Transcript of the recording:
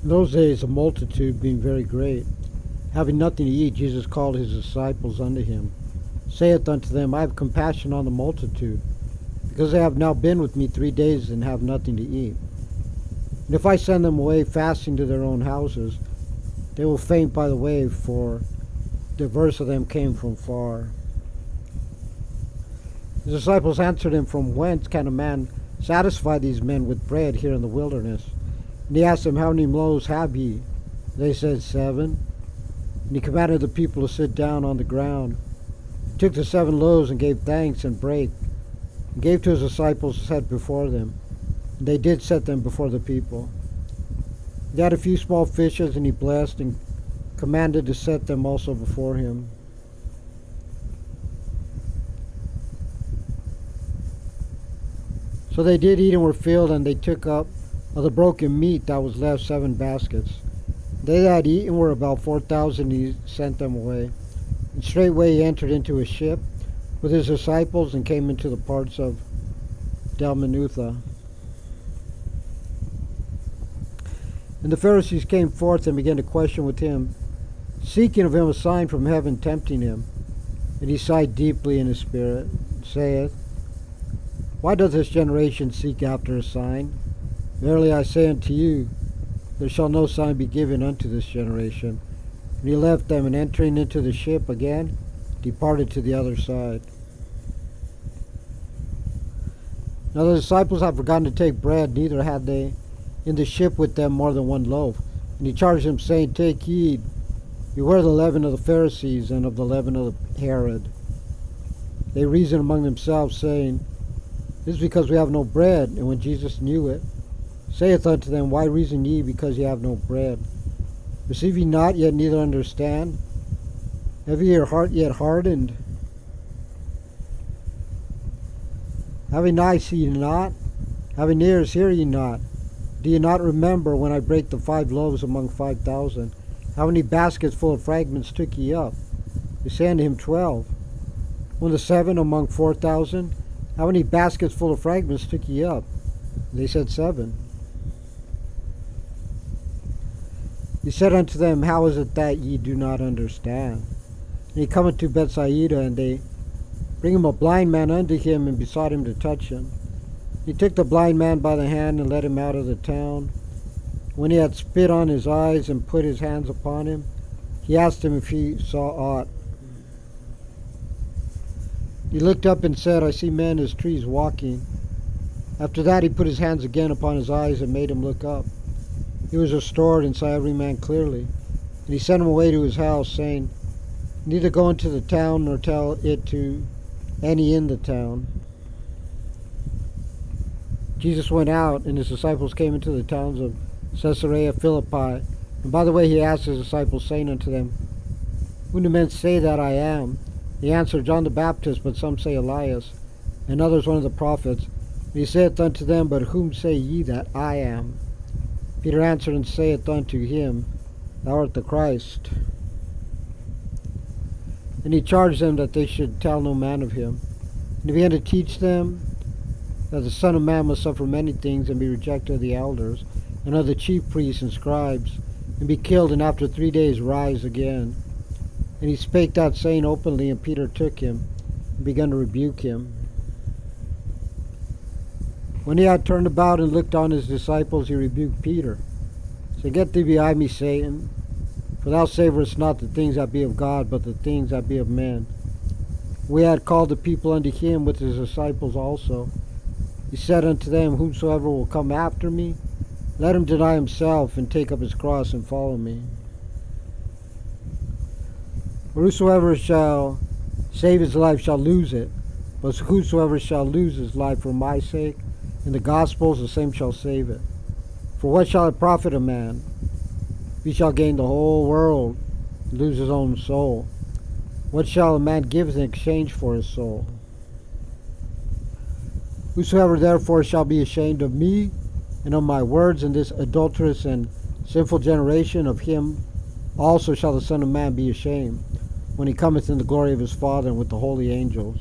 In those days, the multitude being very great, having nothing to eat, Jesus called his disciples unto him, saith unto them, I have compassion on the multitude, because they have now been with me 3 days and have nothing to eat. And if I send them away fasting to their own houses, they will faint by the way, for divers of them came from far. The disciples answered him, From whence can a man satisfy these men with bread here in the wilderness? And he asked them, How many loaves have ye? They said, 7. And he commanded the people to sit down on the ground. He took the 7 loaves and gave thanks and brake, and gave to his disciples to set before them. And they did set them before the people. He had a few small fishes, and he blessed and commanded to set them also before him. So they did eat and were filled, and they took up of the broken meat that was left 7 baskets. They that had eaten were about 4,000, he sent them away. And straightway he entered into a ship with his disciples and came into the parts of Dalmanutha. And the Pharisees came forth and began to question with him, seeking of him a sign from heaven, tempting him. And he sighed deeply in his spirit, and saith, Why doth this generation seek after a sign? Verily I say unto you, there shall no sign be given unto this generation. And he left them, and entering into the ship again, departed to the other side. Now the disciples had forgotten to take bread, neither had they in the ship with them more than 1 loaf. And he charged them, saying, Take heed, beware the leaven of the Pharisees and of the leaven of Herod. They reasoned among themselves, saying, This is because we have no bread. And when Jesus knew it, saith unto them, Why reason ye because ye have no bread? Receive ye not, yet neither understand? Have ye your heart yet hardened? Having eyes see ye not? Having ears hear ye not? Do ye not remember when I brake the 5 loaves among 5,000? How many baskets full of fragments took ye up? They say unto him, 12. When the 7 among 4,000? How many baskets full of fragments took ye up? They said, 7. He said unto them, How is it that ye do not understand? And he cometh to Bethsaida, and they bring him a blind man unto him, and besought him to touch him. He took the blind man by the hand, and led him out of the town. When he had spit on his eyes, and put his hands upon him, he asked him if he saw aught. He looked up and said, I see men as trees walking. After that he put his hands again upon his eyes, and made him look up. He was restored, and saw every man clearly. And he sent him away to his house, saying, Neither go into the town, nor tell it to any in the town. Jesus went out, and his disciples came into the towns of Caesarea Philippi. And by the way he asked his disciples, saying unto them, Whom do men say that I am? He answered, John the Baptist, but some say Elias, and others one of the prophets. And he saith unto them, But whom say ye that I am? Peter answered and saith unto him, Thou art the Christ. And he charged them that they should tell no man of him. And he began to teach them that the Son of Man must suffer many things, and be rejected of the elders, and of the chief priests and scribes, and be killed, and after 3 days rise again. And he spake that saying openly, and Peter took him, and began to rebuke him. When he had turned about and looked on his disciples, he rebuked Peter, saying, Get thee behind me, Satan, for thou savorest not the things that be of God, but the things that be of men. We had called the people unto him with his disciples also. He said unto them, Whosoever will come after me, let him deny himself, and take up his cross, and follow me. For whosoever shall save his life shall lose it, but whosoever shall lose his life for my sake and the gospel's, the same shall save it. For what shall it profit a man, if he shall gain the whole world, and lose his own soul? What shall a man give in exchange for his soul? Whosoever therefore shall be ashamed of me and of my words in this adulterous and sinful generation, of him also shall the Son of Man be ashamed, when he cometh in the glory of his Father and with the holy angels.